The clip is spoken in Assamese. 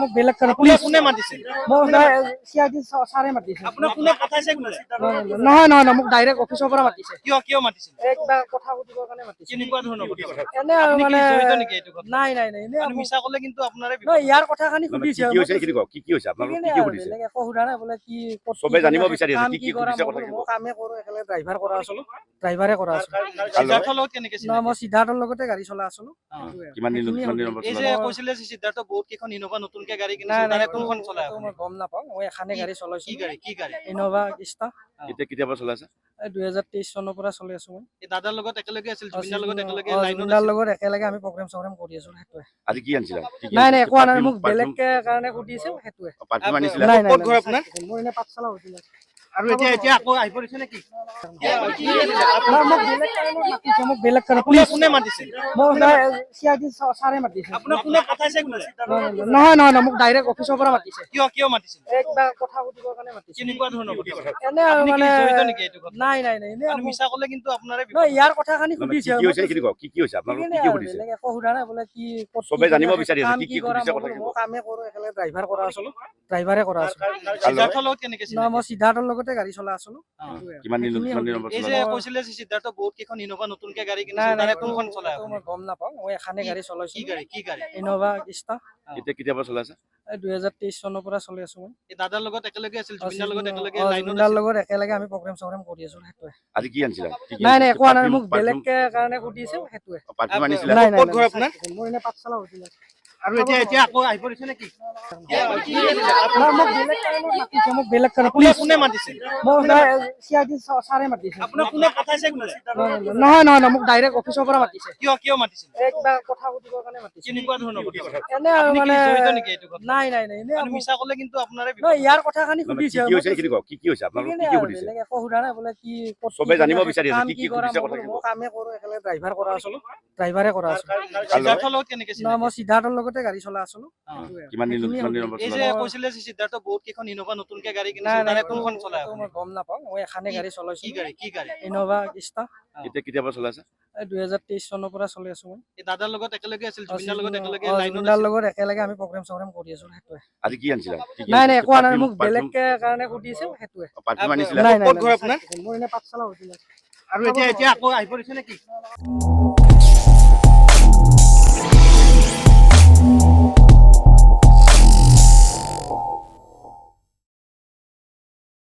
মোক বেলেগ কাৰণে কোনে মাতিছে? চিআইডি ছাৰে মাতিছে। আপোনাক কোনে পঠাইছে? নহয় নহয় নহয়, মোক ডাইৰেক্ট অফিচৰ পৰা মাতিছে। কিয় মাতিছিল? কিবা কথা সুধিবৰ কাৰণে মাতিছে। কেনেকুৱা ধৰণৰ কথা? এনে মানে জড়িত নেকি এইটো কথা? নাই নাই নাই, এনে মিছা ক'লে কিন্তু আপোনাৰে নহয়, ইয়াৰ কথাখিনি সুধিছে। কি হৈছে এইখিনি কওক, কি হৈছে আপোনালোক কি সুধিছে? বেলেগ একো সোধা নাই, বোলে কি চবে জানিব বিচাৰি আছে কাম কি কৰা, সুধিছে কথা মই কি কামে কৰোঁ, একেলগে ড্ৰাইভাৰ কৰা আছিলোঁ, ড্ৰাইভাৰে কৰা আছিলোঁ। সিদ্ধাৰ্থৰ লগত কেনেকে চিনাকি? নহয়, মই সিদ্ধাৰ্থৰ লগতে গাড়ী চলাই আছিলোঁ। কিমান দিন নম্বৰ এই যে চলালে? কৈছিলে যে সিদ্ধাৰ্থ বহুত কেইখন ইনোভা নতুনকে গাড়ী নাই কিনিছে, নাই, তাৰে কোনখন চলাই এইটো আপুনি? মই গম নাপাওঁ, মই এখানে গাড়ী চলাইছোঁ। কি গাড়ী? Innova Crysta. কেতিয়াবা চলাইছে? 2023 চনৰ পৰা চলি আছোঁ মই। এই দাদাৰ লগত একেলগে আছিল, জুবিনৰ লগত একেলগে লাইনত জুবিনৰ আছিল। লগত একেলগে আমি প্ৰগ্ৰেম চগ্ৰেম কৰি আছোঁ, সেইটোৱে। আজি কি আনিছিলা? নাই নাই, একো নাই, মোক বেলেগকে কাৰণে সুধিছে, সেইটোৱে। পাৰফিউম আনিছিলা? নাই নাই, ক'ত ঘৰ আপোনাৰ? মোৰ এনে পাঠশালা হৈছিলে। আৰু এতিয়া আকৌ আহি পৰিছে নেকি? মোক বেলেগ কাৰণে কোনে মাতিছে? মোক চিআইডি ছাৰে মাতিছে। আপোনাক কোনে পঠাইছে? নহয় নহয় নহয়, মোক ডাইৰেক্ট অফিচৰ পৰা মাতিছে। কিয় মাতিছিল? কিবা কথা সুধিবৰ কাৰণে মাতিছে। কেনেকুৱা ধৰণৰ কথা? এনে মানে জড়িত নেকি এইটো কথা? নাই নাই নাই, এনে মিছা ক'লে কিন্তু আপোনাৰে নহয়, ইয়াৰ কথাখিনি সুধিছে। কি হৈছে এইখিনি কওক, কি হৈছে আপোনালোক কি সুধিছে? বেলেগ একো সোধা নাই, বোলে কি চবে জানিব বিচাৰি আছে কাম কি কৰা, সুধিছে কথা কি মই কামে কৰোঁ, একেলগে ড্ৰাইভাৰ কৰা আছিলোঁ, ড্ৰাইভাৰে কৰা আছিলোঁ। সিদ্ধাৰ্থৰ লগত কেনেকে চিনাকি? নহয়, মই সিদ্ধাৰ্থৰ লগতে গাড়ী চলাই আছিলোঁ। কিমান দিন নম্বৰ এই যে চলালে? কৈছিলে যে সিদ্ধাৰ্থ বহুত কেইখন ইনোভা নতুনকে গাড়ী নাই কিনিছে, নাই, তাৰে কোনখন চলাই এইটো আপুনি? মই গম নাপাওঁ, মই এখানে গাড়ী চলাইছোঁ। কি গাড়ী? Innova Crysta. কেতিয়াবা চলাইছে? 2023 চনৰ পৰা চলি আছোঁ মই। এই দাদাৰ লগত একেলগে আছিল, জুবিনৰ লগত একেলগে লাইনত জুবিনৰ আছিল। লগত একেলগে আমি প্ৰগ্ৰেম চগ্ৰেম কৰি আছোঁ, সেইটোৱে। আজি কি আনিছিলা? নাই নাই, একো নাই, মোক বেলেগকে কাৰণে সুধিছে, সেইটোৱে। পাৰফিউম আনিছিলা? নাই নাই, ক'ত ঘৰ আপোনাৰ? মোৰ এনে পাঠশালা হৈছিলে। আৰু এতিয়া আকৌ আহি পৰিছে নেকি? মোক বেলেগ কাৰণে কোনে মাতিছে? মোক চিআইডি ছাৰে মাতিছে। আপোনাক কোনে পঠাইছে? নহয় নহয় নহয়, মোক ডাইৰেক্ট অফিচৰ পৰা মাতিছে। কিয় মাতিছিল? কিবা কথা সুধিবৰ কাৰণে মাতিছে। কেনেকুৱা ধৰণৰ কথা? এনে মানে জড়িত নেকি এইটো কথা? নাই নাই নাই, এনে মিছা ক'লে কিন্তু আপোনাৰে নহয়, ইয়াৰ কথাখিনি সুধিছে। কি হৈছে এইখিনি কওক, কি হৈছে আপোনালোক কি সুধিছে? বেলেগ একো সোধা নাই, বোলে কি চবে জানিব বিচাৰি আছে কাম কি কৰা, সুধিছে কথা কি মই কামে কৰোঁ, একেলগে ড্ৰাইভাৰ কৰা আছিলোঁ, ড্ৰাইভাৰে কৰা আছিলোঁ। সিদ্ধাৰ্থৰ লগত কেনেকে চিনাকি? নহয়, মই সিদ্ধাৰ্থৰ লগতে গাড়ী চলাই আছিলোঁ। কিমান দিন নম্বৰ এই যে চলালে? কৈছিলে যে সিদ্ধাৰ্থ বহুত কেইখন ইনোভা নতুনকে গাড়ী নাই কিনিছে, নাই, তাৰে কোনখন চলাই এইটো আপুনি? মই গম নাপাওঁ, মই এখানে গাড়ী চলাইছোঁ। কি গাড়ী? Innova Crysta. কেতিয়াবা চলাইছে? 2023 চনৰ পৰা চলি আছোঁ মই। এই দাদাৰ লগত একেলগে আছিল, জুবিনৰ লগত একেলগে লাইনত জুবিনৰ আছিল। লগত একেলগে আমি প্ৰগ্ৰেম চগ্ৰেম কৰি আছোঁ, সেইটোৱে। আজি কি আনিছিলা? নাই নাই, একো নাই, মোক বেলেগকে কাৰণে সুধিছে, সেইটোৱে। পাৰফিউম আনিছিলা? নাই নাই, ক'ত ঘৰ আপোনাৰ? মোৰ এনে পাঠশালা হৈছিলে। আৰু এতিয়া আকৌ আহি পৰিছে নেকি?